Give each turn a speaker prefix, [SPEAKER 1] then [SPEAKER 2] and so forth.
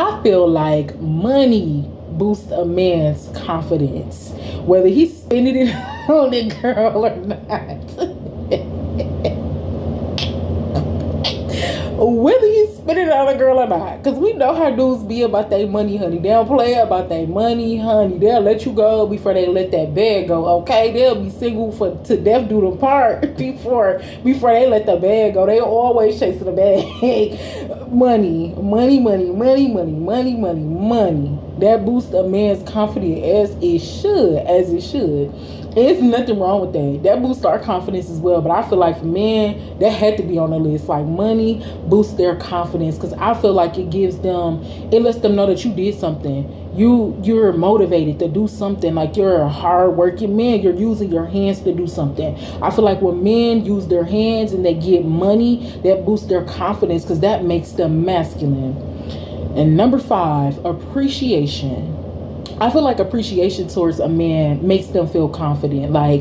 [SPEAKER 1] I feel like money boosts a man's confidence, whether he's spending it on the girl or not. Whether you spend it on a girl or not. Because we know how dudes be about their money, honey. They don't play about their money, honey. They'll let you go before they let that bag go, okay? They'll be single for to death do them part before they let the bag go. They always chasing the bag. Money, money, money, money, money, money, money, money. That boosts a man's confidence as it should. There's nothing wrong with that. That boosts our confidence as well. But I feel like for men, that had to be on the list. Like money boosts their confidence because I feel like it lets them know that you did something. You're motivated to do something. Like you're a hard-working man. You're using your hands to do something. I feel like when men use their hands and they get money, that boosts their confidence because that makes them masculine. And number 5, appreciation. I feel like appreciation towards a man makes them feel confident. Like